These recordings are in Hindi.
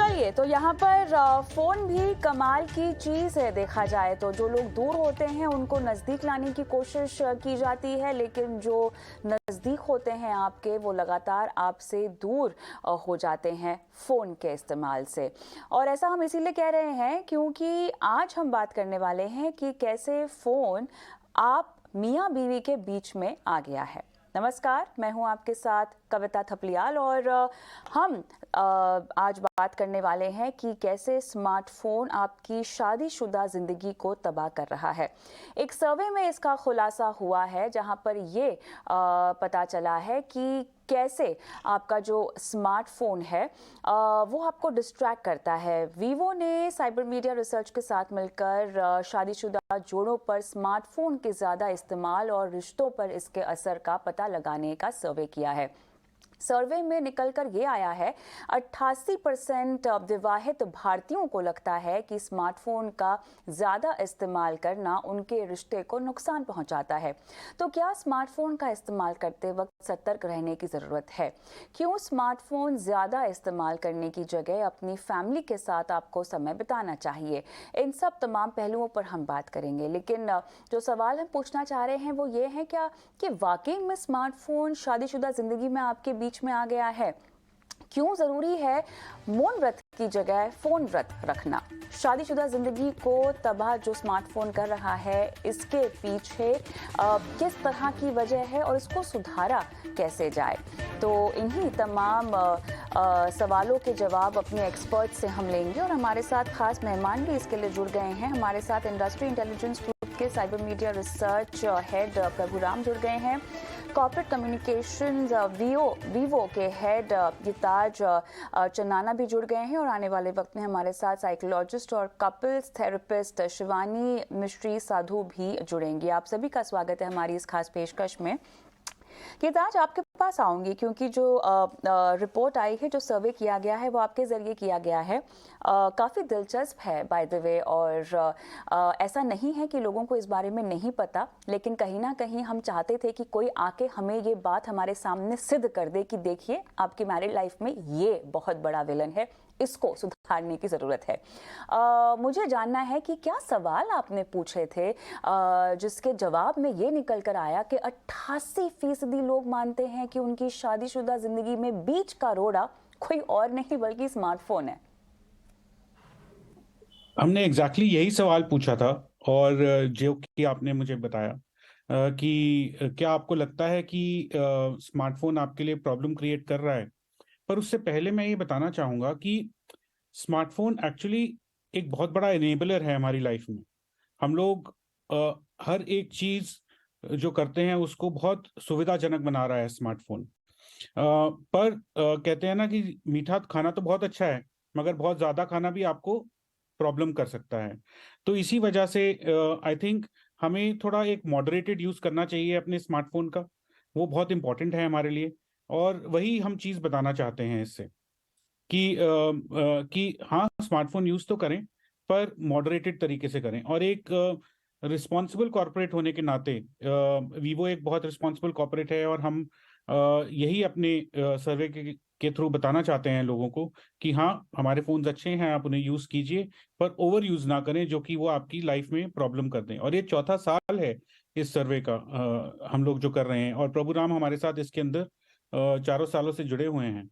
चलिए, तो यहाँ पर फ़ोन भी कमाल की चीज़ है। देखा जाए तो जो लोग दूर होते हैं उनको नज़दीक लाने की कोशिश की जाती है, लेकिन जो नज़दीक होते हैं आपके, वो लगातार आपसे दूर हो जाते हैं फ़ोन के इस्तेमाल से। और ऐसा हम इसीलिए कह रहे हैं क्योंकि आज हम बात करने वाले हैं कि कैसे फ़ोन आप मियाँ बीवी के बीच में आ गया है। नमस्कार, मैं हूं आपके साथ कविता थपलियाल और हम आज बात करने वाले हैं कि कैसे स्मार्टफोन आपकी शादीशुदा ज़िंदगी को तबाह कर रहा है। एक सर्वे में इसका खुलासा हुआ है, जहां पर ये पता चला है कि कैसे आपका जो स्मार्टफोन है वो आपको डिस्ट्रैक्ट करता है। वीवो ने साइबर मीडिया रिसर्च के साथ मिलकर शादीशुदा जोड़ों पर स्मार्टफोन के ज़्यादा इस्तेमाल और रिश्तों पर इसके असर का पता लगाने का सर्वे किया है। सर्वे में निकलकर ये आया है 88% विवाहित भारतीयों को लगता है कि स्मार्टफोन का ज़्यादा इस्तेमाल करना उनके रिश्ते को नुकसान पहुंचाता है। तो क्या स्मार्टफोन का इस्तेमाल करते वक्त सतर्क रहने की ज़रूरत है? क्यों स्मार्टफोन ज़्यादा इस्तेमाल करने की जगह अपनी फैमिली के साथ आपको समय बिताना चाहिए? इन सब तमाम पहलुओं पर हम बात करेंगे, लेकिन जो सवाल हम पूछना चाह रहे हैं वो ये है क्या कि वाकई में स्मार्टफोन शादीशुदा ज़िंदगी में आपके बीच में आ गया है? क्यों जरूरी है मौन व्रत की जगह फोन व्रत रखना? शादीशुदा जिंदगी को तबाह जो स्मार्टफोन कर रहा है, इसके पीछे किस तरह की वजह है और इसको सुधारा कैसे जाए? तो इन्हीं तमाम सवालों के जवाब अपने एक्सपर्ट से हम लेंगे और हमारे साथ खास मेहमान भी इसके लिए जुड़ गए हैं। हमारे साथ इंडस्ट्री इंटेलिजेंस ग्रुप के cyber media research head Prabhuram जुड़ गए हैं। कॉर्पोरेट कम्युनिकेशंस वीवो के हेड गिताज चन्नाना भी जुड़ गए हैं और आने वाले वक्त में हमारे साथ साइकोलॉजिस्ट और कपल्स थेरेपिस्ट शिवानी मिश्री साधु भी जुड़ेंगी। आप सभी का स्वागत है हमारी इस खास पेशकश में। गिताज, आपके पास आऊंगी क्योंकि जो रिपोर्ट आई है, जो सर्वे किया गया है, वो आपके जरिए किया गया है। काफ़ी दिलचस्प है बाय द वे, और ऐसा नहीं है कि लोगों को इस बारे में नहीं पता, लेकिन कहीं ना कहीं हम चाहते थे कि कोई आके हमें ये बात हमारे सामने सिद्ध कर दे कि देखिए, आपकी मैरिड लाइफ में ये बहुत बड़ा विलन है, इसको सुधारने की ज़रूरत है। मुझे जानना है कि क्या सवाल आपने पूछे थे जिसके जवाब में ये निकल कर आया कि 88% लोग मानते हैं कि उनकी शादीशुदा जिंदगी में बीच का रोड़ा कोई और नहीं बल्कि स्मार्टफोन है। हमने एग्जैक्टली यही सवाल पूछा था और जो कि आपने मुझे बताया कि क्या आपको लगता है कि स्मार्टफोन आपके लिए प्रॉब्लम क्रिएट कर रहा है। पर उससे पहले मैं ये बताना चाहूँगा कि स्मार्टफोन एक्चुअली एक बहुत बड़ा इनेबलर है हमारी लाइफ में। हम लोग हर एक चीज़ जो करते हैं उसको बहुत सुविधाजनक बना रहा है स्मार्टफोन। पर कहते हैं ना कि मीठा खाना तो बहुत अच्छा है, मगर बहुत ज़्यादा खाना भी आपको प्रॉब्लम कर सकता है। तो इसी वजह से आई थिंक हमें थोड़ा एक मॉडरेटेड यूज़ करना चाहिए अपने स्मार्टफोन का। वो बहुत इम्पोर्टेंट है हमारे लिए और वही हम चीज़ बताना चाहते हैं इससे कि हाँ, स्मार्टफोन यूज़ तो करें, पर मॉडरेटेड तरीके से करें। और एक रिस्पॉन्सिबल कॉर्पोरेट होने के नाते वीवो एक बहुत रिस्पॉन्सिबल कॉर्पोरेट है और हम यही अपने सर्वे के थ्रू बताना चाहते हैं लोगों को कि हाँ, हमारे फ़ोन्स अच्छे हैं, आप उन्हें यूज़ कीजिए, पर ओवर यूज़ ना करें जो कि वो आपकी लाइफ में प्रॉब्लम कर दें। और ये चौथा साल है इस सर्वे का हम लोग जो कर रहे हैं, और प्रभुराम हमारे साथ इसके अंदर चारों सालों से जुड़े हुए हैं।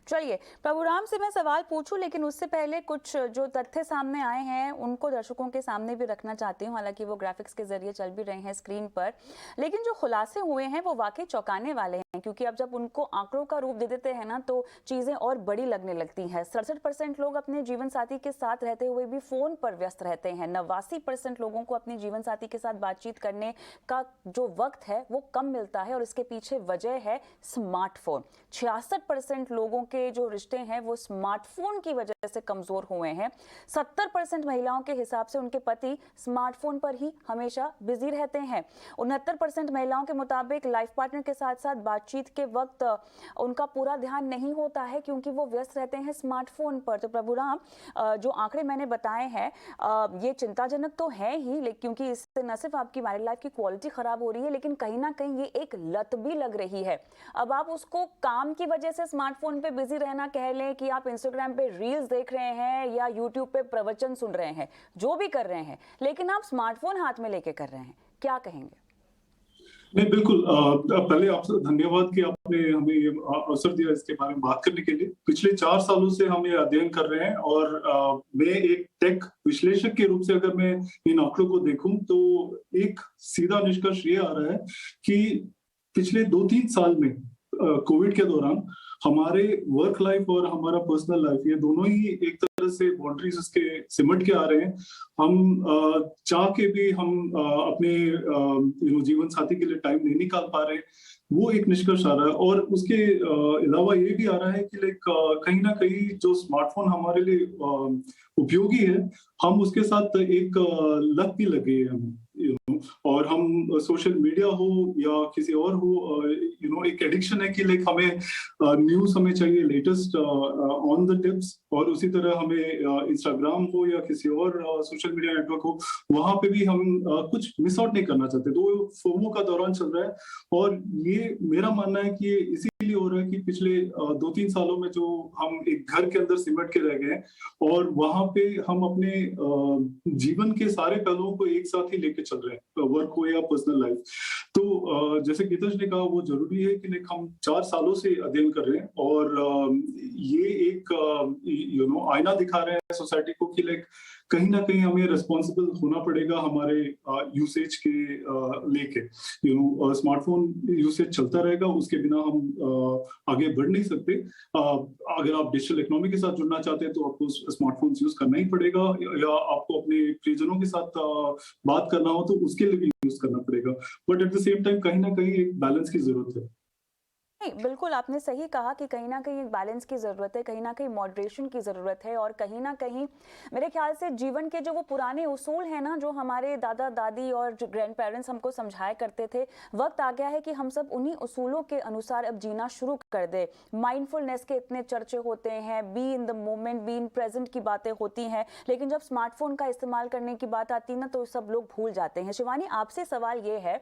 चलिए, प्रभुराम से मैं सवाल पूछूं, लेकिन उससे पहले कुछ जो तथ्य सामने आए हैं उनको दर्शकों के सामने भी रखना चाहती हूं। हालांकि वो ग्राफिक्स के जरिए चल भी रहे हैं स्क्रीन पर, लेकिन जो खुलासे हुए हैं वो वाकई चौंकाने वाले हैं, क्योंकि अब जब उनको आंकड़ों का रूप दे देते हैं ना, तो चीजें और बड़ी लगने लगती हैं। 67% लोग अपने जीवन साथी के साथ रहते हुए भी फोन पर व्यस्त रहते हैं। 89% लोगों को अपने जीवन साथी के साथ बातचीत करने का जो वक्त है वो कम मिलता है, और इसके पीछे वजह है स्मार्टफोन। 66% लोगों के जो रिश्ते हैं वो स्मार्टफोन की वजह से कमजोर हुए हैं। 70% महिलाओं के हिसाब से उनके पति स्मार्टफोन पर ही हमेशा बिजी रहते हैं। 69% महिलाओं के मुताबिक लाइफ पार्टनर के साथ साथ बातचीत के वक्त उनका पूरा ध्यान नहीं होता है, क्योंकि वो व्यस्त रहते हैं स्मार्टफोन पर। तो प्रभुराम, जो आंकड़े मैंने बताए हैं ये चिंताजनक तो है ही, क्योंकि इससे न सिर्फ आपकी मैरिड लाइफ की क्वालिटी खराब हो रही है, लेकिन कहीं ना कहीं ये एक लत भी लग रही है। अब आप उसको काम की वजह से स्मार्टफोन पे बिजी रहना कह लें कि आप इंस्टाग्राम पे रील्स देख रहे हैं या यूट्यूब पे प्रवचन सुन रहे हैं, जो भी कर रहे हैं, लेकिन आप स्मार्टफोन हाथ में लेके कर रहे हैं, क्या कहेंगे? नहीं, बिल्कुल। पहले आपसे धन्यवाद कि आपने हमें ये अवसर दिया इसके बारे में बात करने के लिए। पिछले 4 सालों से हम ये अध्ययन कर रहे हैं और मैं एक टेक विश्लेषक के रूप से अगर मैं इन आंकड़ों को देखूं तो एक सीधा निष्कर्ष ये आ रहा है कि पिछले 2-3 साल में कोविड के दौरान हमारे वर्क लाइफ और हमारा पर्सनल लाइफ, ये दोनों ही एक तरह से बाउंड्रीज उसके सिमट के आ रहे हैं। हम चाह के भी हम अपने जीवन साथी के लिए टाइम नहीं निकाल पा रहे, वो एक निष्कर्ष आ रहा है। और उसके अलावा ये भी आ रहा है कि कहीं ना कहीं जो स्मार्टफोन हमारे लिए उपयोगी है, हम उसके साथ एक लत भी लगे हैं हमें, और हम सोशल मीडिया हो या किसी और हो, एक एडिक्शन है कि हमें न्यूज़ हमें चाहिए लेटेस्ट ऑन द टिप्स, और उसी तरह हमें इंस्टाग्राम हो या किसी और सोशल मीडिया नेटवर्क हो, वहां पे भी हम कुछ मिस आउट नहीं करना चाहते। तो फोमो का दौरान चल रहा है, और ये मेरा मानना है कि ये इसीलिए हो रहा है कि पिछले 2-3 सालों में जो हम एक घर के अंदर सिमट के रह गए हैं, और वहां पे हम अपने जीवन के सारे पहलुओं को एक साथ ही लेके चल रहे हैं, वर्क हो या पर्सनल लाइफ। तो जैसे गीताज ने कहा, वो जरूरी है कि हम 4 सालों से अध्ययन कर रहे हैं, और ये एक आईना दिखा रहे हैं सोसाइटी को कि कहीं ना कहीं हमें रिस्पॉन्सिबल होना पड़ेगा हमारे यूसेज के लेके। स्मार्टफोन यूसेज चलता रहेगा, उसके बिना हम आगे बढ़ नहीं सकते। अगर आप डिजिटल इकोनॉमी के साथ जुड़ना चाहते हैं तो आपको स्मार्टफोन यूज करना ही पड़ेगा, या आपको अपने प्रियजनों के साथ बात करना हो तो उसके लिए भी यूज करना पड़ेगा। But at the same time कहीं ना कहीं एक बैलेंस की जरूरत है। नहीं, बिल्कुल आपने सही कहा कि कहीं ना कहीं एक बैलेंस की ज़रूरत है, कहीं ना कहीं मॉडरेशन की ज़रूरत है, और कहीं ना कहीं मेरे ख्याल से जीवन के जो वो पुराने उसूल हैं ना, जो हमारे दादा दादी और जो ग्रैंड पेरेंट्स हमको समझाया करते थे, वक्त आ गया है कि हम सब उन्हीं उसूलों के अनुसार अब जीना शुरू कर दे। माइंडफुलनेस के इतने चर्चे होते हैं, be in the moment, be in present की बातें होती हैं, लेकिन जब स्मार्टफोन का इस्तेमाल करने की बात आती है ना, तो सब लोग भूल जाते हैं। शिवानी, आपसे सवाल ये है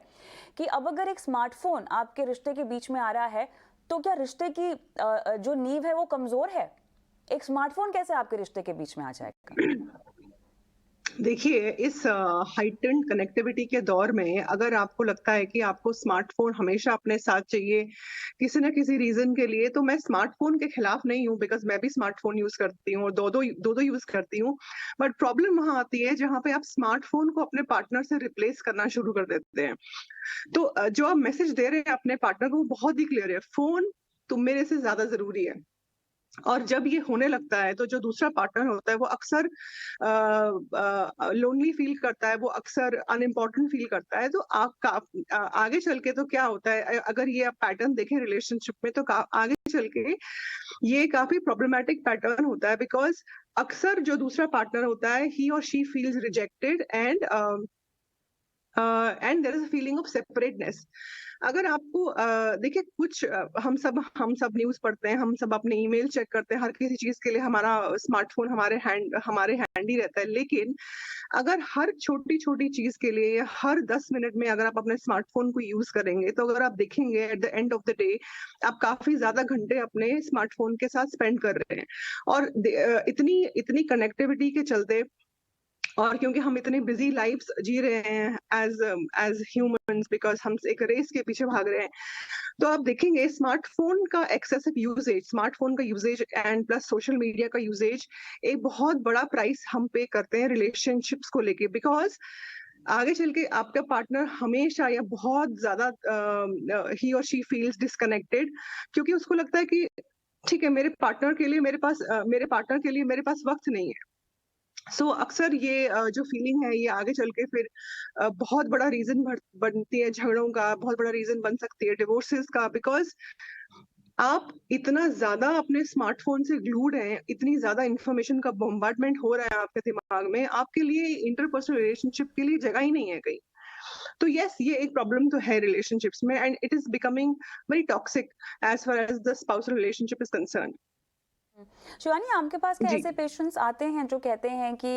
कि अब अगर एक स्मार्टफोन आपके रिश्ते के बीच में आ रहा है, तो क्या रिश्ते की जो नींव है वो कमजोर है? एक स्मार्टफोन कैसे आपके रिश्ते के बीच में आ जाएगा? देखिए, इस हाइटेंड कनेक्टिविटी के दौर में अगर आपको लगता है कि आपको स्मार्टफोन हमेशा अपने साथ चाहिए किसी न किसी रीजन के लिए, तो मैं स्मार्टफोन के खिलाफ नहीं हूँ, बिकॉज मैं भी स्मार्टफोन यूज करती हूँ और दो यूज करती हूँ। बट प्रॉब्लम वहां आती है जहां पे आप स्मार्टफोन को अपने पार्टनर से रिप्लेस करना शुरू कर देते हैं। तो जो आप मैसेज दे रहे हैं अपने पार्टनर को, वो बहुत ही क्लियर है, फोन तुम मेरे से ज्यादा जरूरी है। और जब ये होने लगता है तो जो दूसरा पार्टनर होता है वो अक्सर लोनली फील करता है, वो अक्सर अनइम्पोर्टेंट फील करता है। तो आगे चल के तो क्या होता है, अगर ये आप पैटर्न देखें रिलेशनशिप में, तो आगे चल के ये काफी प्रॉब्लमेटिक पैटर्न होता है, बिकॉज अक्सर जो दूसरा पार्टनर होता है, ही और she feels rejected and there is a feeling of separateness. अगर आपको देखिए, कुछ हम सब न्यूज पढ़ते हैं, हम सब अपने ईमेल चेक करते हैं, हर किसी चीज के लिए हमारा स्मार्टफोन हमारे हैंड ही रहता है। लेकिन अगर हर छोटी छोटी चीज के लिए हर 10 मिनट में अगर आप अपने स्मार्टफोन को यूज करेंगे, तो अगर आप देखेंगे eight the end of the day आप काफी ज्यादा घंटे अपने स्मार्टफोन के साथ स्पेंड कर रहे हैं। और इतनी कनेक्टिविटी के चलते, और क्योंकि हम इतनी बिजी लाइफ्स जी रहे हैं एज ह्यूमंस, बिकॉज हम एक रेस के पीछे भाग रहे हैं, तो आप देखेंगे स्मार्टफोन का एक्सेसिव यूजेज, स्मार्टफोन का usage and plus social media का यूजेज एक बहुत बड़ा प्राइस हम पे करते हैं रिलेशनशिप्स को लेके। बिकॉज आगे चल के आपका पार्टनर हमेशा या बहुत ज्यादा ही और शी फील्स डिस्कनेक्टेड, क्योंकि उसको लगता है कि ठीक है, मेरे पार्टनर के लिए मेरे पास वक्त नहीं है। सो अक्सर ये जो फीलिंग है, ये आगे चल के फिर बहुत बड़ा रीजन बनती है झगड़ों का, बहुत बड़ा रीजन बन सकती है डिवोर्सेस का, बिकॉज आप इतना ज्यादा अपने स्मार्टफोन से ग्लूड हैं, इतनी ज्यादा इंफॉर्मेशन का बॉम्बार्डमेंट हो रहा है आपके दिमाग में, आपके लिए इंटरपर्सनल रिलेशनशिप के लिए जगह ही नहीं है कहीं। तो यस, ये एक प्रॉब्लम तो है रिलेशनशिप्स में, and it is becoming very toxic as far as the spousal relationship is concern. Shivani, आपके पास क्या ऐसे पेशेंट्स आते हैं जो कहते हैं कि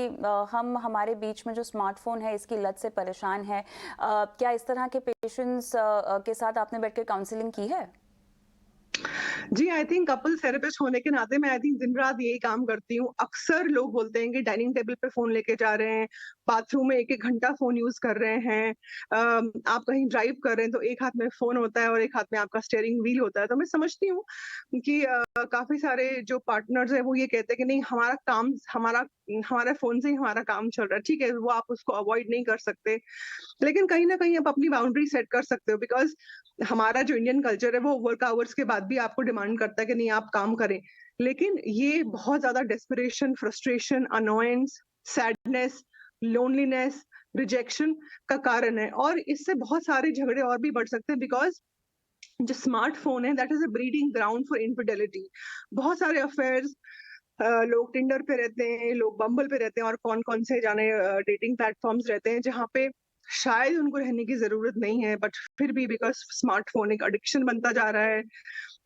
हम हमारे बीच में जो स्मार्टफोन है इसकी लत से परेशान है? क्या इस तरह के पेशेंट्स के साथ आपने बैठ के काउंसलिंग की है? जी, आई थिंक कपल थेरेपिस्ट होने के नाते मैं आई थिंक दिन रात यही काम करती हूँ। अक्सर लोग बोलते हैं कि डाइनिंग टेबल पे फ़ोन लेके जा रहे हैं, बाथरूम में 1-1 घंटा फ़ोन यूज़ कर रहे हैं। आप कहीं ड्राइव कर रहे हैं तो एक हाथ में फ़ोन होता है और एक हाथ में आपका स्टीयरिंग व्हील होता है। तो मैं समझती हूँ कि काफ़ी सारे जो पार्टनर्स हैं वो ये कहते हैं कि नहीं हमारा काम हमारा फ़ोन से ही हमारा काम चल रहा है। ठीक है, वो आप उसको अवॉइड नहीं कर सकते। लेकिन कहीं न कहीं आप अपनी बाउंड्री सेट कर सकते हो बिकॉज़ हमारा जो इंडियन कल्चर है वो वर्क आवर्स के बाद भी आपको डिमांड करता है कि नहीं आप काम करें। लेकिन ये बहुत ज़्यादा desperation, frustration, annoyance, sadness, loneliness, rejection का कारण है और इससे बहुत सारे झगड़े और भी बढ़ सकते हैं बिकॉज़ जो स्मार्टफ़ोन है that is a breeding ground for infidelity. बहुत सारे अफेयर्स लोग टिंडर पे रहते हैं, लोग बम्बल पे रहते हैं और कौन-कौन से जाने डेटिंग प्लेटफ़ॉर्म्स रहते हैं जहाँ पे शायद उनको रहने की ज़रूरत नहीं है बट फिर भी बिकॉज़ स्मार्टफ़ोन एक एडिक्शन बनता जा रहा है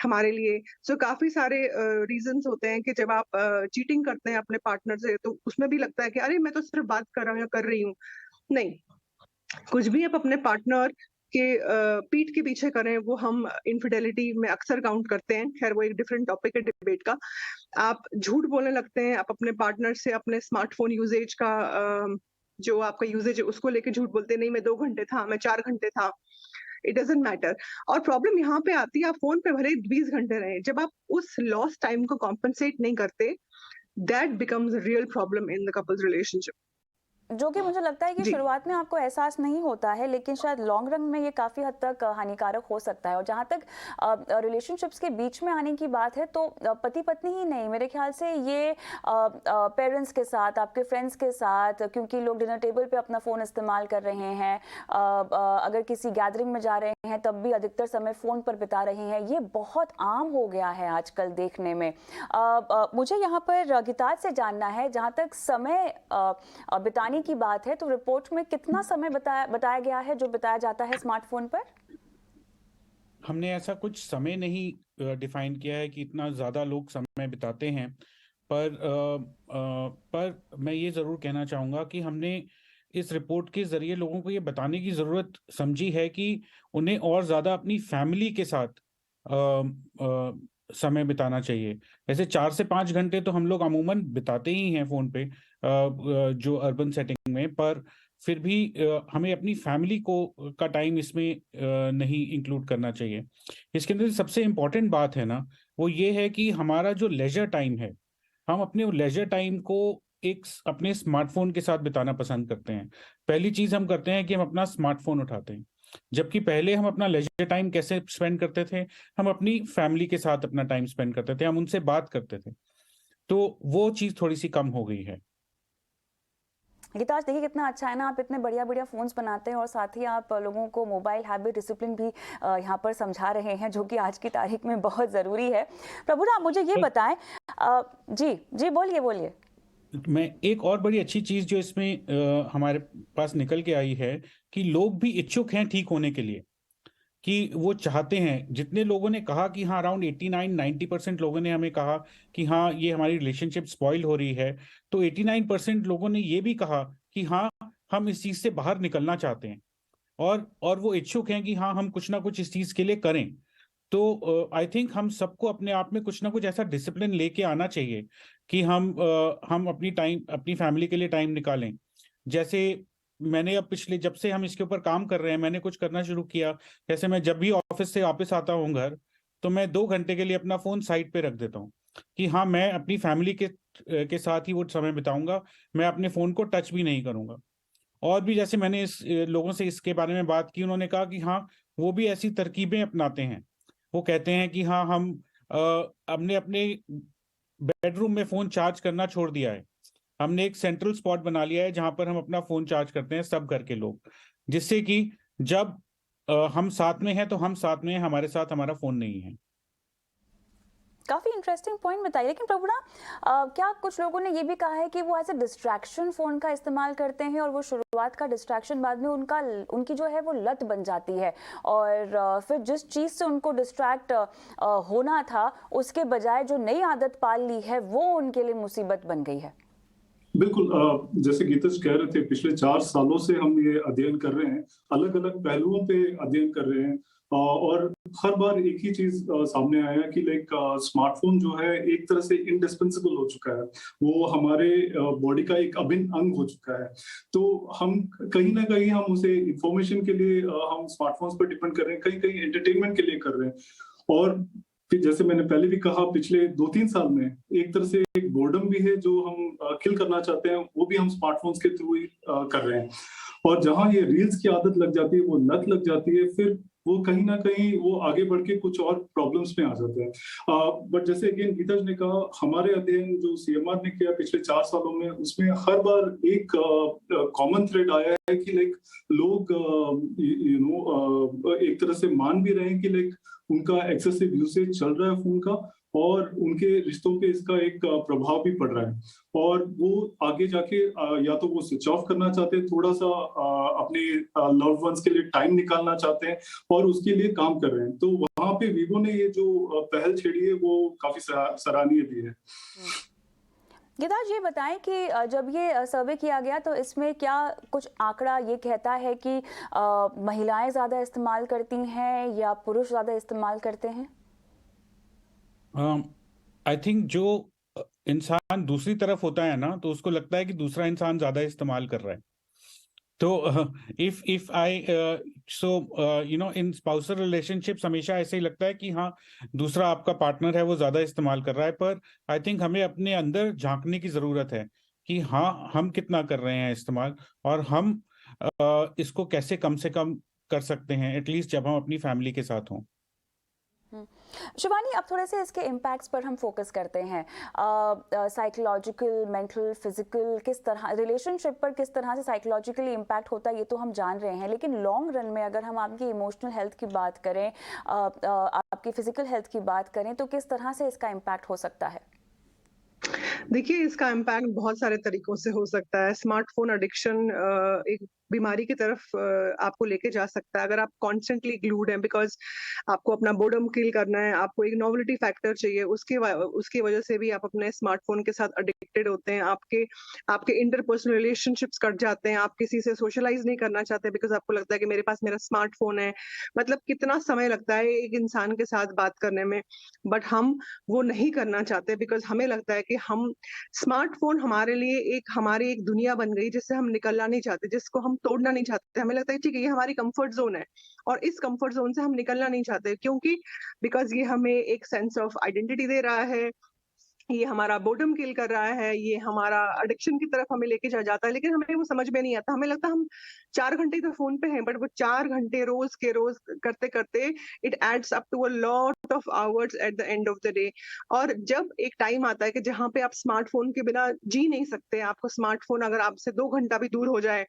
हमारे लिए। सो काफ़ी सारे रीज़न्स होते हैं कि जब आप चीटिंग करते हैं अपने पार्टनर से तो उसमें भी लगता है कि अरे मैं तो सिर्फ़ बात कर रहा हूँ या कर रही हूँ। नहीं, कुछ भी आप अपने पार्टनर के पीठ के पीछे करें वो हम इन्फिडेलिटी में अक्सर काउंट करते हैं। ख़ैर वो एक डिफरेंट टॉपिक है डिबेट का। आप झूठ बोलने लगते हैं, आप अपने पार्टनर से अपने स्मार्टफ़ोन यूसेज का जो आपका यूसेज है उसको लेके झूठ बोलते हैं, नहीं मैं 2 घंटे था, मैं 4 घंटे था, इट डज़न्ट मैटर। और प्रॉब्लम यहाँ पे आती है आप फ़ोन पे भले ही 20 घंटे रहें, जब आप उस लॉस्ट टाइम को कॉम्पेंसेट नहीं करते, that becomes a real problem in the couples relationship. जो कि मुझे लगता है कि जी। शुरुआत में आपको एहसास नहीं होता है, लेकिन शायद लॉन्ग रन में ये काफ़ी हद तक हानिकारक हो सकता है। और जहाँ तक रिलेशनशिप्स के बीच में आने की बात है, तो पति-पत्नी ही नहीं, मेरे ख्याल से ये पेरेंट्स के साथ, आपके फ्रेंड्स के साथ, क्योंकि लोग डिनर टेबल पे अपना फ़ोन इस्तेमाल कर रहे हैं, अगर किसी गैदरिंग में जा रहे हैं, तब भी अधिकतर समय फ़ोन पर बिता रहे हैं। ये बहुत आम हो गया है आजकल देखने में। मुझे यहाँ पर गिताज से जानना है, जहाँ तक समय बिताने की बात है, तो रिपोर्ट में कितना समय बताया गया है जो बिताया जाता है स्मार्टफोन पर? हमने ऐसा कुछ समय नहीं डिफाइन किया है कि इतना ज़्यादा लोग समय बिताते हैं, पर मैं ये ज़रूर कहना चाहूँगा कि हमने इस रिपोर्ट के ज़रिए लोगों को ये बताने की ज़रूरत समझी है कि उन्हें और ज़्यादा अपनी फैमिली के साथ समय बिताना चाहिए। ऐसे 4 से 5 घंटे तो हम लोग अमूमन बिताते ही हैं फ़ोन पे, जो अर्बन सेटिंग में, पर फिर भी हमें अपनी फैमिली का टाइम इसमें नहीं इंक्लूड करना चाहिए। इसके अंदर सबसे इम्पोर्टेंट बात है ना, वो ये है कि हमारा जो लेजर टाइम है, हम अपने लेजर टाइम को अपने स्मार्टफ़ोन के साथ बिताना पसंद करते हैं। पहली चीज़ हम करते हैं कि हम अपना स्मार्टफ़ोन उठाते हैं। जबकि पहले हम अपना लेजर टाइम कैसे स्पेंड करते थे? हम अपनी फैमिली के साथ अपना टाइम स्पेंड करते थे, हम उनसे बात करते थे। तो वो चीज़ थोड़ी-सी कम हो गई है। गीताज, देखिए कितना अच्छा है ना, आप इतने बढ़िया-बढ़िया फ़ोन्स बनाते हैं और साथ ही आप लोगों को मोबाइल हैबिट डिसिप्लिन भी यहाँ पर समझा रहे हैं, जो कि आज की तारीख में बहुत ज़रूरी है। प्रभुरा, आप मुझे ये बताएं, जी बोलिए। मैं एक और बड़ी अच्छी चीज़ जो इसमें हमारे पास निकल के आई है कि लोग भी इच्छुक हैं ठीक होने के लिए, कि वो चाहते हैं। जितने लोगों ने कहा कि हाँ, अराउंड 89-90% लोगों ने हमें कहा कि हाँ, ये हमारी रिलेशनशिप स्पॉइल हो रही है, तो 89% लोगों ने ये भी कहा कि हाँ, हम इस चीज़ से बाहर निकलना चाहते हैं और वो इच्छुक हैं कि हाँ, हम कुछ ना कुछ इस चीज़ के लिए करें। तो आई थिंक हम सबको अपने आप में कुछ ना कुछ ऐसा डिसिप्लिन लेके आना चाहिए कि हम अपनी फैमिली के लिए टाइम निकालें। जैसे मैंने अब पिछले जब से हम इसके ऊपर काम कर रहे हैं, मैंने कुछ करना शुरू किया। जैसे मैं जब भी ऑफिस से वापस आता हूँ घर, तो मैं 2 घंटे के लिए अपना फ़ोन साइड पे रख देता हूँ कि हाँ, मैं अपनी फैमिली के साथ ही वो समय बिताऊँगा, मैं अपने फ़ोन को टच भी नहीं करूँगा। और भी जैसे मैंने लोगों से इसके बारे में बात की, उन्होंने कहा कि हाँ, वो भी ऐसी तरकीबें अपनाते हैं। वो कहते हैं कि हाँ, हमने अपने बेडरूम में फ़ोन चार्ज करना छोड़ दिया है। हमने एक सेंट्रल स्पॉट बना लिया है जहाँ पर हम अपना फ़ोन चार्ज करते हैं, सब घर के लोग। जिससे कि जब हम साथ में हैं तो हम साथ में हैं, हमारे साथ हमारा फ़ोन नहीं है। काफ़ी इंटरेस्टिंग पॉइंट बताइए, लेकिन प्रभुरा, क्या कुछ लोगों ने ये भी कहा है कि वो एज ए डिस्ट्रैक्शन फ़ोन का इस्तेमाल करते हैं और वो शुरुआत का डिस्ट्रैक्शन बाद में उनकी जो है वो लत बन जाती है और फिर जिस चीज़ से उनको डिस्ट्रैक्ट होना था, उसके बजाय जो नई आदत पाल ली है वो उनके लिए मुसीबत बन गई है। बिल्कुल, जैसे गीतज कह रहे थे, पिछले 4 सालों से हम ये अध्ययन कर रहे हैं, अलग-अलग पहलुओं पे अध्ययन कर रहे हैं। और हर बार एक ही चीज सामने आया कि लाइक स्मार्टफोन जो है एक तरह से इंडिस्पेंसिबल हो चुका है, वो हमारे बॉडी का एक अभिन्न अंग हो चुका है। तो हम कहीं ना कहीं हम उसे इंफॉर्मेशन के लिए हम स्मार्टफोन्स पर डिपेंड कर रहे हैं, कहीं कहीं एंटरटेनमेंट के लिए कर रहे हैं। और फिर जैसे मैंने पहले भी कहा, पिछले 2-3 साल में एक तरह से एक बोर्डम भी है जो हम किल करना चाहते हैं, वो भी हम स्मार्टफोन्स के थ्रू ही कर रहे हैं। और जहां ये रील्स की आदत लग जाती है, वो लत लग जाती है, फिर वो कहीं ना कहीं वो आगे बढ़ के कुछ और प्रॉब्लम्स में आ जाते हैं। बट जैसे अगेन गीताज ने कहा, हमारे अध्ययन जो सीएमआर ने किया पिछले 4 सालों में, उसमें हर बार एक कॉमन थ्रेड आया है कि लाइक लोग एक तरह से मान भी रहे हैं कि लाइक उनका एक्सेसिव यूसेज चल रहा है फोन का, और उनके रिश्तों पे इसका एक प्रभाव भी पड़ रहा है। और वो आगे जाके या तो वो स्विच ऑफ करना चाहते हैं, थोड़ा सा अपने लव्ड वंस के लिए टाइम निकालना चाहते हैं, और उसके लिए काम कर रहे हैं। तो वहां पे वीवो ने ये जो पहल छेड़ी है, वो काफी सराहनीय भी है। गीताज, ये बताएं कि जब ये सर्वे किया गया तो इसमें क्या कुछ आंकड़ा ये कहता है कि महिलाएं ज़्यादा इस्तेमाल करती हैं या पुरुष ज़्यादा इस्तेमाल करते हैं? आई थिंक जो इंसान दूसरी तरफ होता है ना, तो उसको लगता है कि दूसरा इंसान ज़्यादा इस्तेमाल कर रहा है। तो if I so in spousal relationships हमेशा ऐसे ही लगता है कि हाँ, दूसरा आपका पार्टनर है वो ज्यादा इस्तेमाल कर रहा है। पर आई थिंक हमें अपने अंदर झांकने की जरूरत है कि हाँ, हम कितना कर रहे हैं इस्तेमाल, और हम इसको कैसे कम से कम कर सकते हैं, एटलीस्ट जब हम अपनी फैमिली के साथ हों। शिवानी, अब थोड़े से इसके इम्पैक्ट्स पर हम फोकस करते हैं। साइकोलॉजिकल, मेंटल, फिजिकल, किस तरह रिलेशनशिप पर किस तरह से साइकोलॉजिकली इम्पैक्ट होता है ये तो हम जान रहे हैं, लेकिन लॉन्ग रन में अगर हम आपकी इमोशनल हेल्थ की बात करें, आपकी फिजिकल हेल्थ की बात करें, तो किस तरह से इसका इम्पैक्ट हो सकता है? देखिए, इसका इम्पैक्ट बहुत सारे तरीकों से हो सकता है। स्मार्टफ़ोन एडिक्शन एक बीमारी की तरफ आपको लेके जा सकता है अगर आप कॉन्स्टेंटली ग्लूड हैं, बिकॉज़ आपको अपना बोर्डम किल करना है, आपको एक नोवेल्टी फैक्टर चाहिए, उसकी वजह से भी आप अपने स्मार्टफ़ोन के साथ एडिक्टेड होते हैं। आपके इंटरपर्सनल रिलेशनशिप्स कट जाते हैं, आप किसी से सोशलाइज़ नहीं करना चाहते बिकॉज़ आपको लगता है कि मेरे पास मेरा स्मार्टफ़ोन है। मतलब कितना समय लगता है एक इंसान के साथ बात करने में, बट हम वो नहीं करना चाहते बिकॉज़ हमें लगता है कि हम स्मार्टफ़ोन हमारे लिए हमारी एक दुनिया बन गई जिससे हम निकलना नहीं चाहते, जिसको हम तोड़ना नहीं चाहते। हमें लगता है ठीक है, ये हमारी कंफर्ट ज़ोन है और इस कंफर्ट ज़ोन से हम निकलना नहीं चाहते, क्योंकि बिकॉज़ ये हमें एक सेंस ऑफ आइडेंटिटी दे रहा है, ये हमारा बोर्डम किल कर रहा है, ये हमारा एडिक्शन की तरफ हमें लेके जाता है, लेकिन हमें वो समझ में नहीं आता। हमें लगता है हम 4 घंटे तो फ़ोन पे हैं, बट वो 4 घंटे रोज़ के रोज़ करते-करते it adds up to a lot of hours at the end of the day. और जब एक टाइम आता है कि जहाँ पे आप स्मार्टफ़ोन के बिना जी नहीं सकते, आपको स्मार्टफ़ोन अगर आपसे 2 घंटा भी दूर हो जाए,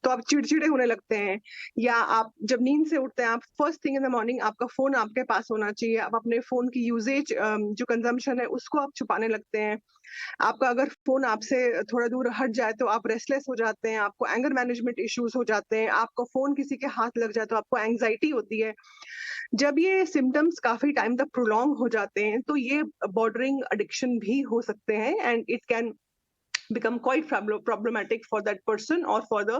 तो आप चिड़चिड़े होने लगते हैं, या आप जब नींद से उठते हैं, आप first thing in the morning आपका फ़ोन आपके पास होना चाहिए। आप अपने फ़ोन की यूसेज जो कंज़म्पशन है उसको आप छुपाने लगते हैं। आपका अगर फ़ोन आपसे थोड़ा दूर हट जाए तो आप रेस्टलेस हो जाते हैं, आपको एंगर मैनेजमेंट इश्यूज़ हो जाते हैं, आपका फ़ोन किसी के हाथ लग जाए तो आपको एंग्ज़ायटी होती है। जब ये सिम्पटम्स काफ़ी टाइम तक प्रोलॉन्ग हो जाते हैं, तो ये बॉर्डरिंग एडिक्शन भी हो सकते हैं, and it can become quite problematic for that person or for the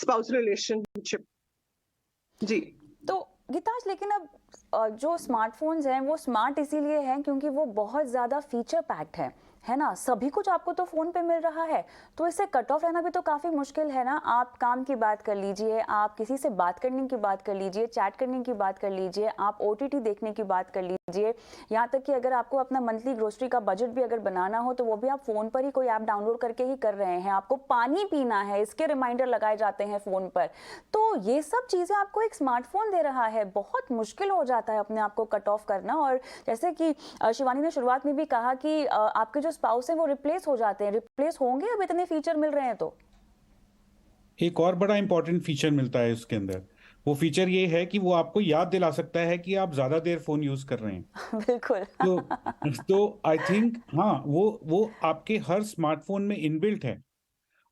spousal relationship. जी। तो गीताज, लेकिन अब जो स्मार्टफोन्स हैं वो स्मार्ट इसीलिए हैं क्योंकि वो बहुत ज़्यादा फीचर पैक्ड है ना, सभी कुछ आपको तो फ़ोन पे मिल रहा है, तो इससे कट ऑफ रहना भी तो काफ़ी मुश्किल है ना। आप काम की बात कर लीजिए, आप किसी से बात करने की बात कर लीजिए, चैट करने की बात कर लीजिए, आप OTT देखने की बात कर लीजिए, यहाँ तक कि अगर आपको अपना मंथली ग्रोसरी का बजट भी अगर बनाना हो तो वो भी आप फ़ोन पर ही कोई ऐप डाउनलोड करके ही कर रहे हैं। आपको पानी पीना है, इसके रिमाइंडर लगाए जाते हैं फ़ोन पर। तो ये सब चीज़ें आपको एक स्मार्टफोन दे रहा है, बहुत मुश्किल हो जाता है अपने आप को कट ऑफ करना। और जैसे कि शिवानी ने शुरुआत में भी कहा कि आपके जो स्पाउस है वो रिप्लेस हो जाते हैं, रिप्लेस होंगे अब इतने फीचर मिल रहे हैं। तो एक और बड़ा इंपॉर्टेंट फीचर मिलता है उसके अंदर, वो फीचर ये है कि वो आपको याद दिला सकता है कि आप ज्यादा देर फोन यूज कर रहे हैं। बिल्कुल। तो आई थिंक हाँ, वो आपके हर स्मार्टफोन में इनबिल्ट है,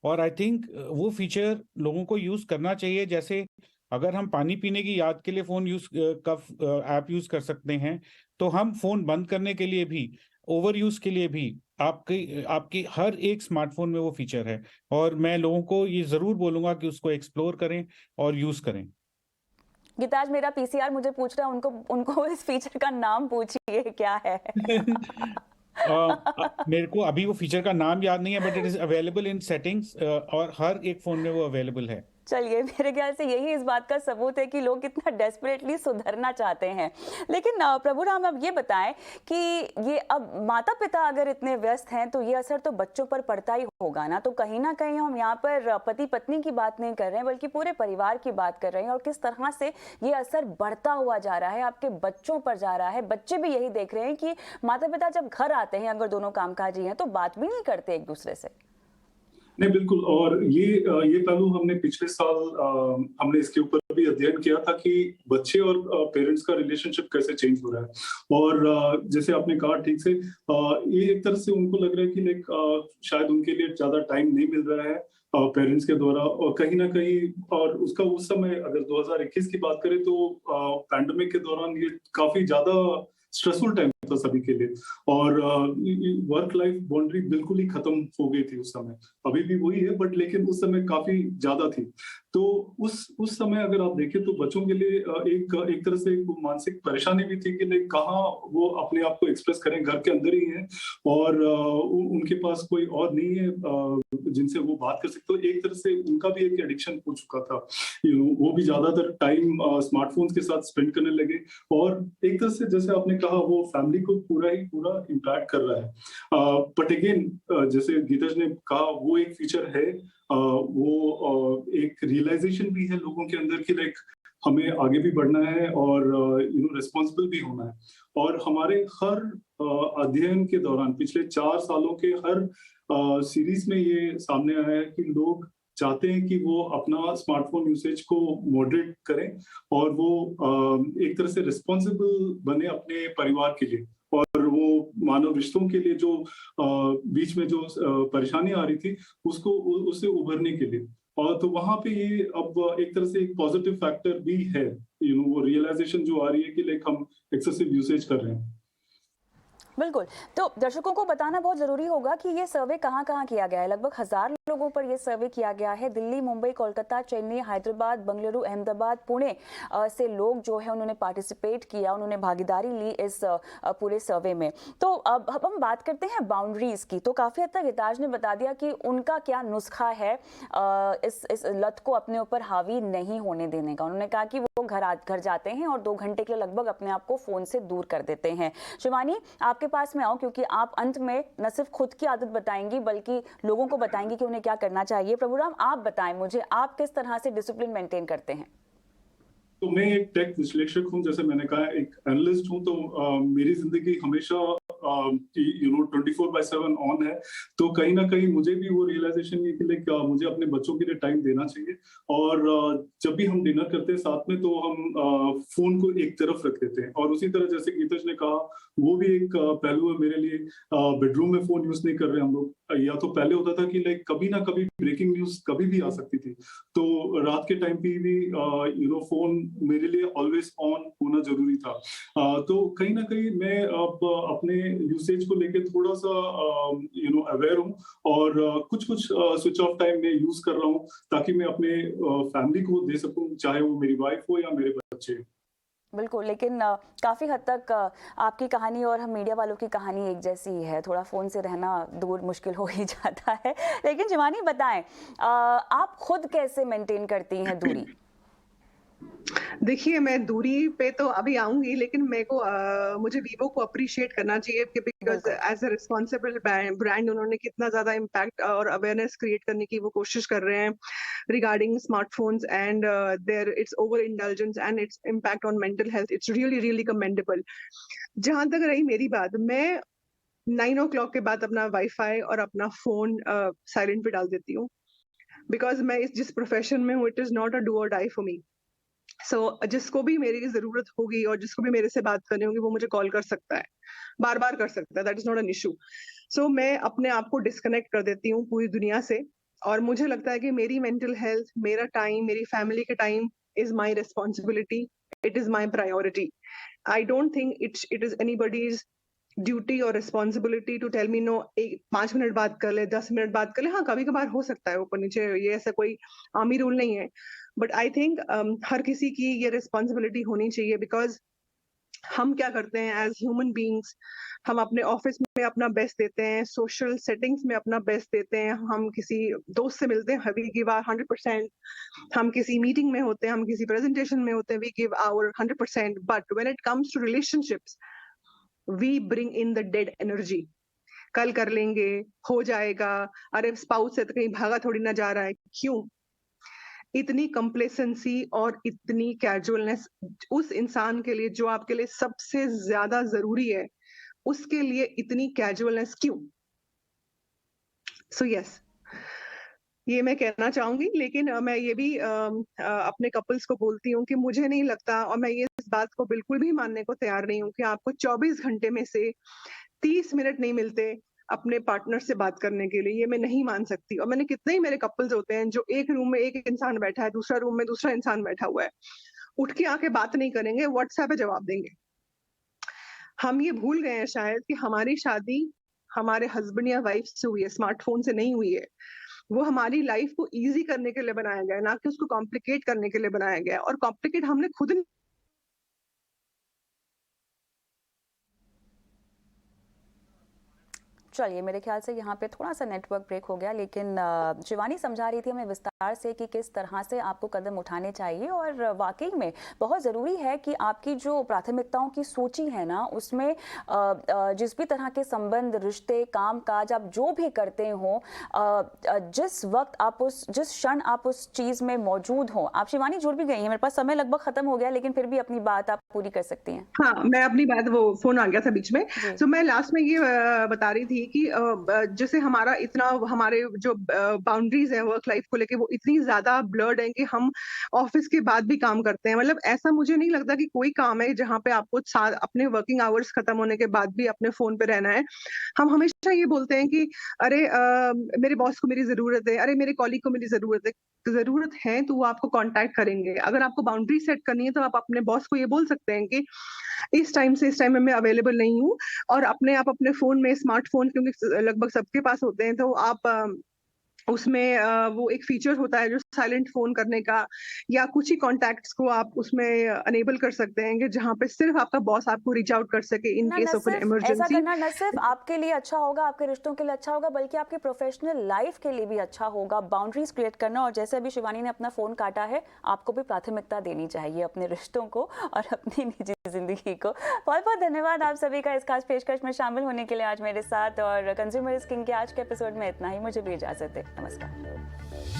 और आई थिंक वो फीचर लोगों को यूज करना चाहिए। जैसे अगर हम पानी पीने की याद के लिए फोन ऐप यूज कर सकते हैं, तो हम फोन बंद करने के लिए भी, ओवर यूज के लिए भी आपकी हर एक स्मार्टफोन में वो फीचर है। और मैं लोगों को ये जरूर बोलूंगा कि उसको एक्सप्लोर करें और यूज करें। गीताज, मेरा पीसीआर मुझे पूछ रहा है, उनको उनको इस फीचर का नाम पूछिए क्या है। मेरे को अभी वो फीचर का नाम याद नहीं है, but it is available in settings और हर एक फोन में वो अवेलेबल है। चलिए, मेरे ख्याल से यही इस बात का सबूत है कि लोग कितना डेस्परेटली सुधरना चाहते हैं। लेकिन प्रभु राम, अब ये बताएं कि ये अब माता पिता अगर इतने व्यस्त हैं तो ये असर तो बच्चों पर पड़ता ही होगा ना। तो कहीं ना कहीं हम यहाँ पर पति पत्नी की बात नहीं कर रहे हैं, बल्कि पूरे परिवार की बात कर रहे हैं, और किस तरह से ये असर बढ़ता हुआ जा रहा है, आपके बच्चों पर जा रहा है। बच्चे भी यही देख रहे हैं कि माता पिता जब घर आते हैं, अगर दोनों कामकाजी हैं, तो बात भी नहीं करते एक दूसरे से। नहीं, बिल्कुल। और ये पहलू हमने पिछले साल हमने इसके ऊपर भी अध्ययन किया था कि बच्चे और पेरेंट्स का रिलेशनशिप कैसे चेंज हो रहा है। और जैसे आपने कहा ठीक से, ये एक तरह से उनको लग रहा है कि लाइक शायद उनके लिए ज्यादा टाइम नहीं मिल रहा है पेरेंट्स के द्वारा, और कहीं ना कहीं, और उसका उस समय अगर 2021 की बात करें तो पैंडेमिक के दौरान ये काफी ज्यादा स्ट्रेसफुल टाइम था सभी के लिए, और वर्क लाइफ बाउंड्री बिल्कुल ही खत्म हो गई थी उस समय। अभी भी वही है, बट लेकिन उस समय काफी ज्यादा थी। तो उस समय अगर आप देखें तो बच्चों के लिए एक तरह से एक मानसिक परेशानी भी थी कि लाइक कहाँ वो अपने आप को एक्सप्रेस करें, घर के अंदर ही हैं, और उनके पास कोई और नहीं है जिनसे वो बात कर सकते हो। एक तरह से उनका भी एक एडिक्शन हो चुका था, वो भी ज्यादातर टाइम स्मार्टफोन्स के साथ स्पेंड करने लगे, और एक तरह से जैसे आपने कहा वो फैमिली को पूरा इम्पैक्ट कर रहा है। बट अगेन, जैसे गीताज ने कहा, वो एक फीचर है, वो एक रियलाइजेशन भी है लोगों के अंदर कि लाइक हमें आगे भी बढ़ना है और रिस्पॉन्सिबल भी होना है। और हमारे हर अध्ययन के दौरान पिछले 4 सालों के हर सीरीज में ये सामने आया है कि लोग चाहते हैं कि वो अपना स्मार्टफोन यूसेज को मॉडरेट करें, और वो एक तरह से रिस्पॉन्सिबल बने अपने परिवार के लिए, और वो मानव रिश्तों के लिए जो बीच में जो परेशानी आ रही थी उससे उभरने के लिए। और तो वहां पे ये अब एक तरह से एक पॉजिटिव फैक्टर भी है, वो रियलाइजेशन जो आ रही है कि लाइक हम एक्सेसिव यूसेज कर रहे हैं। बिल्कुल। तो दर्शकों को बताना बहुत ज़रूरी होगा कि ये सर्वे कहाँ-कहाँ किया गया है। लगभग 1000 लोगों पर ये सर्वे किया गया है। दिल्ली, मुंबई, कोलकाता, चेन्नई, हैदराबाद, बेंगलुरु, अहमदाबाद, पुणे से लोग जो है उन्होंने पार्टिसिपेट किया, उन्होंने भागीदारी ली इस पूरे सर्वे में। तो अब हम बात करते हैं बाउंड्रीज़ की। तो काफ़ी हद तक हिताज ने बता दिया कि उनका क्या नुस्खा है इस लत को अपने ऊपर हावी नहीं होने देने का। उन्होंने कहा कि वो घर जाते हैं और 2 घंटे के लिए लगभग अपने आप को फ़ोन से दूर कर देते हैं। शिवानी, आपके पास में आओ, क्योंकि आप अंत में न सिर्फ खुद की आदत बताएंगी बल्कि लोगों को बताएंगी कि उन्हें क्या करना चाहिए। प्रभुराम, आप बताएं मुझे, आप किस तरह से डिसिप्लिन मेंटेन करते हैं? तो मैं एक टेक विश्लेषक हूं, जैसे मैंने कहा एक एनालिस्ट हूं, तो मेरी जिंदगी हमेशा 24/7 ऑन है। तो कहीं ना कहीं मुझे भी वो रियलाइजेशन है कि लाइक मुझे अपने बच्चों के लिए टाइम देना चाहिए, और जब भी हम डिनर करते हैं साथ में तो हम फोन को एक तरफ रख देते हैं। और उसी तरह जैसे गीताज ने कहा, वो भी एक पहलू है मेरे लिए। बेडरूम में फोन यूज नहीं कर रहे हम लोग। या तो पहले होता था कि लाइक कभी ना कभी ब्रेकिंग न्यूज कभी भी आ सकती थी, तो रात के टाइम पे भी फोन मेरे लिए ऑलवेज ऑन होना जरूरी था। तो कहीं ना कहीं मैं अब अपने यूसेज को लेके थोड़ा सा अवेयर हूँ, और कुछ स्विच ऑफ टाइम में यूज कर रहा हूँ ताकि मैं अपने फैमिली को दे सकूं, चाहे वो मेरी वाइफ हो या मेरे बच्चे। बिल्कुल, लेकिन काफ़ी हद तक आपकी कहानी और हम मीडिया वालों की कहानी एक जैसी ही है। थोड़ा फ़ोन से रहना दूर मुश्किल हो ही जाता है। लेकिन शिवानी बताएं, आप खुद कैसे मेंटेन करती हैं दूरी? देखिए, मैं दूरी पे तो अभी आऊंगी, लेकिन मेरे को मुझे वीवो को अप्रिशिएट करना चाहिए कि because as a responsible brand उन्होंने कितना ज्यादा इम्पैक्ट और अवेयरनेस क्रिएट करने की वो कोशिश कर रहे हैं regarding smartphones and their its over indulgence and its impact on mental health. It's really really commendable. जहां तक रही मेरी बात, मैं 9 o'clock के बाद अपना वाईफाई और अपना फोन साइलेंट पे डाल देती हूँ, बिकॉज मैं जिस प्रोफेशन में हूँ, it is not a do और डाई फॉर मी। सो जिसको भी मेरी जरूरत होगी और जिसको भी मेरे से बात करनी होगी, वो मुझे कॉल कर सकता है, बार बार कर सकता है, that is not an issue. So मैं अपने आप को डिस्कनेक्ट कर देती हूँ पूरी दुनिया से, और मुझे लगता है कि मेरी मेंटल हेल्थ, मेरा टाइम, मेरी फैमिली का time is my responsibility, it is my priority. I don't think it is anybody's duty और responsibility to tell me no 5 minute बात कर ले, 10 मिनट बात कर ले। हाँ, कभी कभार हो सकता है ऊपर नीचे, ये ऐसा कोई आर्मी रूल नहीं है। बट आई थिंक हर किसी की ये रिस्पॉन्सिबिलिटी होनी चाहिए, बिकॉज हम क्या करते हैं एज ह्यूमन बीइंग्स, हम अपने ऑफिस में अपना बेस्ट देते हैं, सोशल सेटिंग्स में अपना बेस्ट देते हैं, हम किसी दोस्त से मिलते हैं, वी गिव आवर 100%, हम किसी मीटिंग में होते हैं, हम किसी प्रेजेंटेशन में होते हैं, we give our 100%, but when it comes to relationships we bring in the dead energy. कल कर लेंगे, हो जाएगा, अरे स्पाउस से तो कहीं भागा थोड़ी ना जा रहा है। क्यों इतनी कंप्लेसेंसी और इतनी कैजुअलनेस उस इंसान के लिए जो आपके लिए सबसे ज्यादा जरूरी है, उसके लिए इतनी कैजुअलनेस क्यों? सो यस, ये मैं कहना चाहूंगी। लेकिन मैं ये भी अपने कपल्स को बोलती हूँ कि मुझे नहीं लगता, और मैं ये इस बात को बिल्कुल भी मानने को तैयार नहीं हूँ कि आपको 24 घंटे में से 30 मिनट नहीं मिलते अपने पार्टनर से बात करने के लिए। ये मैं नहीं मान सकती। और मैंने कितने ही मेरे कपल्स होते हैं जो एक रूम में एक इंसान बैठा है, दूसरा रूम में दूसरा इंसान बैठा हुआ है, उठ के आके बात नहीं करेंगे, व्हाट्सएप पे जवाब देंगे। हम ये भूल गए हैं शायद कि हमारी शादी हमारे हस्बैंड या वाइफ से हुई है, स्मार्टफोन से नहीं हुई है। वो हमारी लाइफ को इजी करने के लिए बनाया गया है, ना कि उसको कॉम्प्लिकेट करने के लिए बनाया गया है। और कॉम्प्लिकेट हमने खुद चलिए, मेरे ख्याल से यहाँ पे थोड़ा सा नेटवर्क ब्रेक हो गया, लेकिन शिवानी समझा रही थी हमें विस्तार से कि किस तरह से आपको कदम उठाने चाहिए। और वाकई में बहुत ज़रूरी है कि आपकी जो प्राथमिकताओं की सूची है ना, उसमें जिस भी तरह के संबंध, रिश्ते, काम काज आप जो भी करते हो, जिस वक्त आप जिस क्षण आप उस चीज़ में मौजूद हो। आप शिवानी जुड़ भी गई हैं, मेरे पास समय लगभग ख़त्म हो गया, लेकिन फिर भी अपनी बात आप पूरी कर सकती हैं। हाँ, मैं अपनी बात, वो फोन आ गया था बीच में, तो मैं लास्ट में ये बता रही थी कि जैसे हमारा इतना, हमारे जो बाउंड्रीज है वर्क लाइफ को लेके, वो इतनी ज्यादा ब्लर्ड है कि हम ऑफिस के बाद भी काम करते हैं। मतलब ऐसा मुझे नहीं लगता कि कोई काम है जहाँ पे आपको अपने वर्किंग आवर्स खत्म होने के बाद भी अपने फोन पे रहना है। हम हमेशा ये बोलते हैं कि अरे मेरे बॉस को मेरी जरूरत है, अरे मेरे कॉलीग को मेरी जरूरत है तो वो आपको कांटेक्ट करेंगे। अगर आपको बाउंड्री सेट करनी है तो आप अपने बॉस को ये बोल सकते हैं कि इस टाइम से इस टाइम में मैं अवेलेबल नहीं हूँ। और अपने आप अपने फोन में, स्मार्टफोन क्योंकि लगभग सबके पास होते हैं, तो आप उसमें वो एक फीचर होता है जो साइलेंट फोन करने का, या कुछ ही कॉन्टैक्ट्स को आप उसमें अनेबल कर सकते हैं कि जहाँ पे सिर्फ आपका बॉस आपको रीच आउट कर सके इन केस ऑफ एन ऐसा इमरजेंसी। करना न सिर्फ आपके लिए अच्छा होगा, आपके रिश्तों के लिए अच्छा होगा, बल्कि आपकी प्रोफेशनल लाइफ के लिए भी अच्छा होगा। बाउंड्रीज क्रिएट करना, और जैसे अभी शिवानी ने अपना फोन काटा है, आपको भी प्राथमिकता देनी चाहिए अपने रिश्तों को और अपनी निजी जिंदगी को। बहुत बहुत धन्यवाद आप सभी का इस खास पेशकश में शामिल होने के लिए आज मेरे साथ। और कंज्यूमर इज किंग के आज के एपिसोड में इतना ही। मुझे भी इजाजत है। नमस्कार।